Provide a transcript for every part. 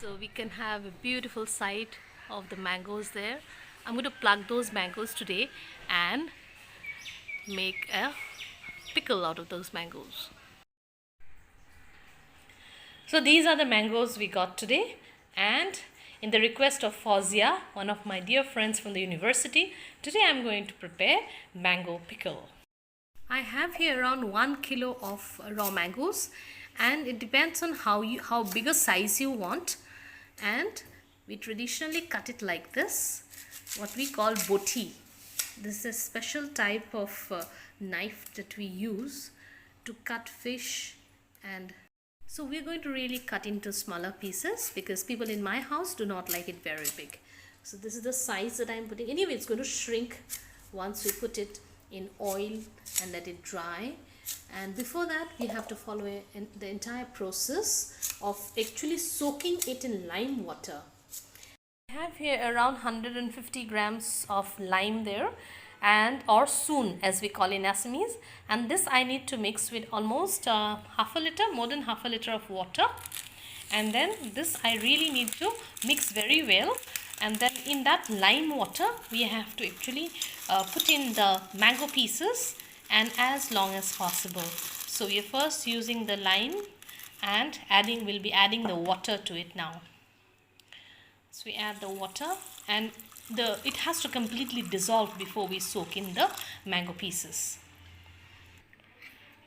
So we can have a beautiful sight of the mangoes there. I'm going to pluck those mangoes today and make a pickle out of those mangoes. So these are the mangoes we got today, and in the request of Fozia, one of my dear friends from the university, today I'm going to prepare mango pickle. I have here around 1 kilo of raw mangoes, and it depends on how big a size you want, and we traditionally cut it like this, what we call boti. This is a special type of knife that we use to cut fish, and so we're going to really cut into smaller pieces because people in my house do not like it very big. So this is the size that I'm putting. Anyway, it's going to shrink once we put it in oil and let it dry. And before that, we have to follow the entire process of actually soaking it in lime water. I have here around 150 grams of lime there, and or soon as we call in Assamese, and this I need to mix with almost half a liter, more than half a liter of water, and then this I really need to mix very well. And then in that lime water we have to actually put in the mango pieces, and as long as possible. So we are first using the lime and we'll be adding the water to it now. So we add the water, and it has to completely dissolve before we soak in the mango pieces.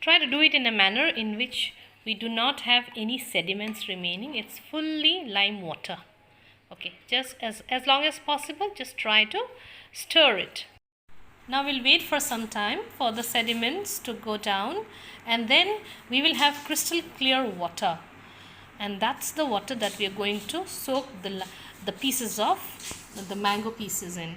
Try to do it in a manner in which we do not have any sediments remaining. It's fully lime water. Okay, just as long as possible, just try to stir it. Now we'll wait for some time for the sediments to go down, and then we will have crystal clear water, and that's the water that we are going to soak the pieces of the mango pieces in.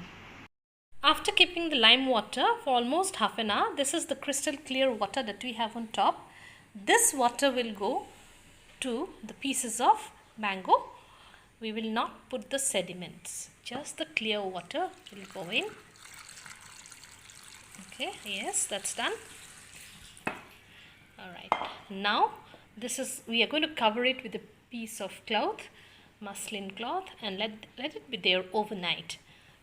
After keeping the lime water for almost half an hour, this is the crystal clear water that we have on top. This water will go to the pieces of mango. We will not put the sediments, just the clear water will go in. Okay, yes, that's done. All right, now we are going to cover it with a piece of cloth, muslin cloth, and let it be there overnight.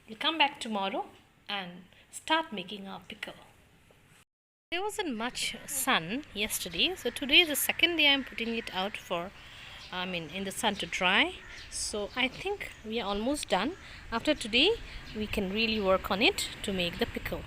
We'll come back tomorrow and start making our pickle. There wasn't much sun yesterday, so today is the second day I'm putting it out in the sun to dry. So I think we are almost done. After today we can really work on it to make the pickle.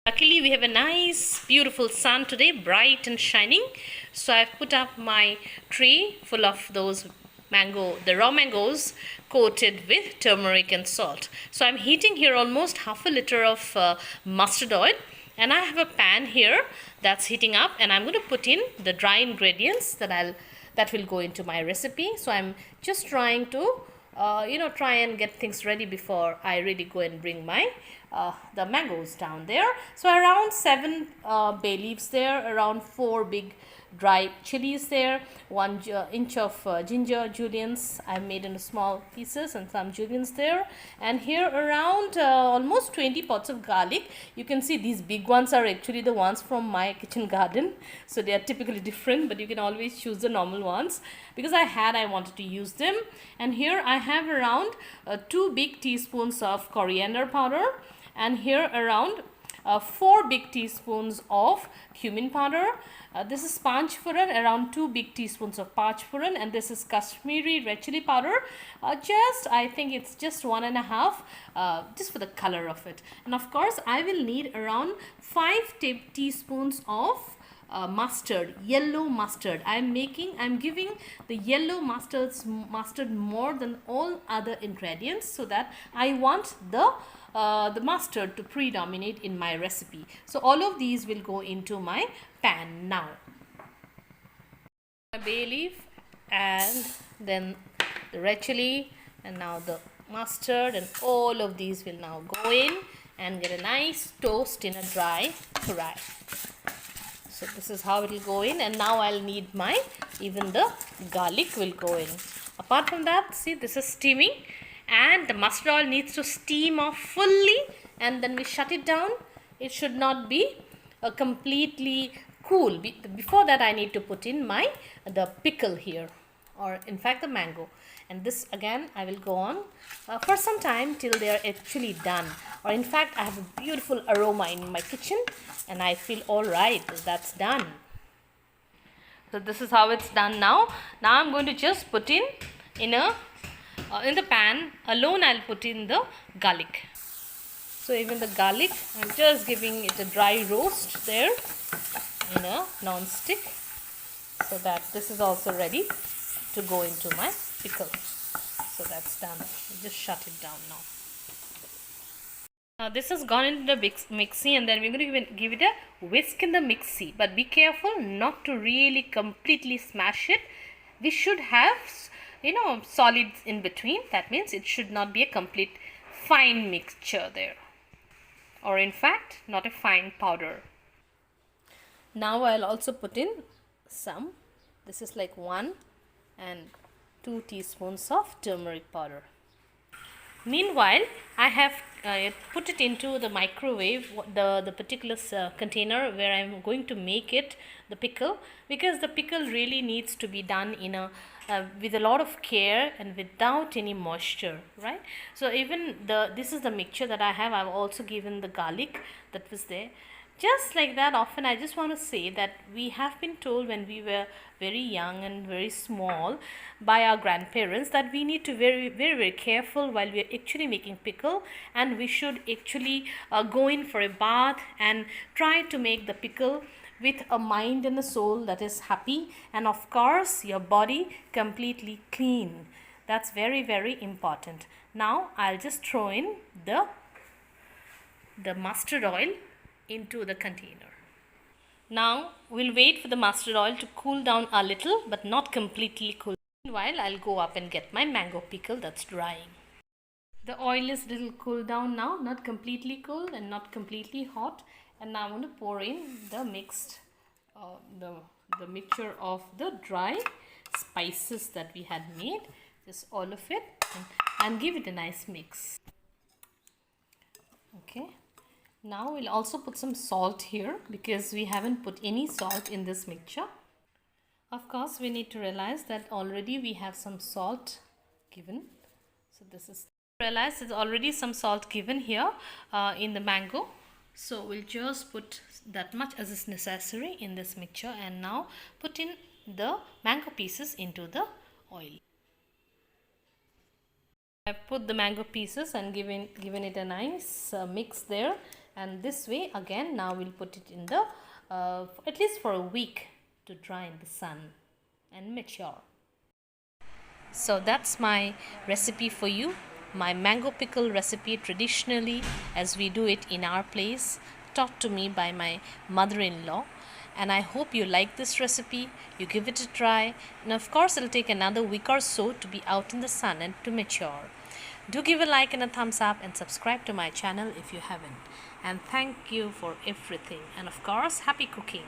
Luckily we have a nice beautiful sun today, bright and shining. So I've put up my tray full of those the raw mangoes coated with turmeric and salt. So I'm heating here almost half a liter of mustard oil, and I have a pan here that's heating up, and I'm going to put in the dry ingredients that will go into my recipe. So I'm just trying to try and get things ready before I really go and bring my the mangoes down there. So around 7 bay leaves there, around 4 big dry chilies there, 1 inch of ginger juliennes I made into small pieces, and some juliennes there, and here around almost 20 pods of garlic. You can see these big ones are actually the ones from my kitchen garden, so they are typically different, but you can always choose the normal ones because I wanted to use them. And here I have around 2 big teaspoons of coriander powder, and here around 4 big teaspoons of cumin powder. This is panch furan, around 2 big teaspoons of panch furan, and this is Kashmiri red chili powder. I think it's just 1.5, just for the color of it. And of course I will need around 5 teaspoons of mustard, yellow mustard. I'm giving the yellow mustard more than all other ingredients, so that I want the mustard to predominate in my recipe. So all of these will go into my pan now. A bay leaf, and then the red chili, and now the mustard, and all of these will now go in and get a nice toast in a dry fry. So this is how it will go in, and now I'll need even the garlic will go in. Apart from that, see, this is steaming, and the mustard oil needs to steam off fully, and then we shut it down. It should not be completely cool. Before that I need to put in the pickle here. or in fact the mango, and this again I will go on for some time till they are actually done, or in fact I have a beautiful aroma in my kitchen and I feel all right, that's done. So this is how it's done now. Now I'm going to just put in the pan alone, I'll put in the garlic. So even the garlic, I'm just giving it a dry roast there in a non-stick, so that this is also ready to go into my pickle. So that's done. I'll just shut it down now. Now this has gone into the mixie, and then we're going to give it a whisk in the mixie. But be careful not to really completely smash it. We should have, solids in between. That means it should not be a complete fine mixture there, or in fact not a fine powder. Now I'll also put in some, this is like 1 and 2 teaspoons of turmeric powder. Meanwhile, I have put it into the microwave, the particular container where I am going to make it, the pickle, because the pickle really needs to be done in a with a lot of care and without any moisture, right? So even this is the mixture that I have. I've also given the garlic that was there. Just like that, often I just want to say that we have been told when we were very young and very small by our grandparents that we need to very, very, very careful while we are actually making pickle, and we should actually go in for a bath and try to make the pickle with a mind and a soul that is happy, and of course your body completely clean. That's very, very important. Now I'll just throw in the mustard oil into the container. Now we'll wait for the mustard oil to cool down a little, but not completely cool. Meanwhile, I'll go up and get my mango pickle that's drying. The oil is little cooled down now, not completely cold and not completely hot. And now I'm going to pour in the mixed the mixture of the dry spices that we had made, just all of it, and give it a nice mix. Okay. Now we'll also put some salt here because we haven't put any salt in this mixture. Of course, we need to realize that already we have some salt given. So this is, realize there's already some salt given here in the mango. So we'll just put that much as is necessary in this mixture, and now put in the mango pieces into the oil. I've put the mango pieces and given it a nice mix there. And this way again, now we'll put it in the at least for a week to dry in the sun and mature. So that's my recipe for you, my mango pickle recipe, traditionally as we do it in our place, taught to me by my mother-in-law. And I hope you like this recipe, you give it a try, and of course it'll take another week or so to be out in the sun and to mature. Do give a like and a thumbs up and subscribe to my channel if you haven't. And thank you for everything, and of course, happy cooking.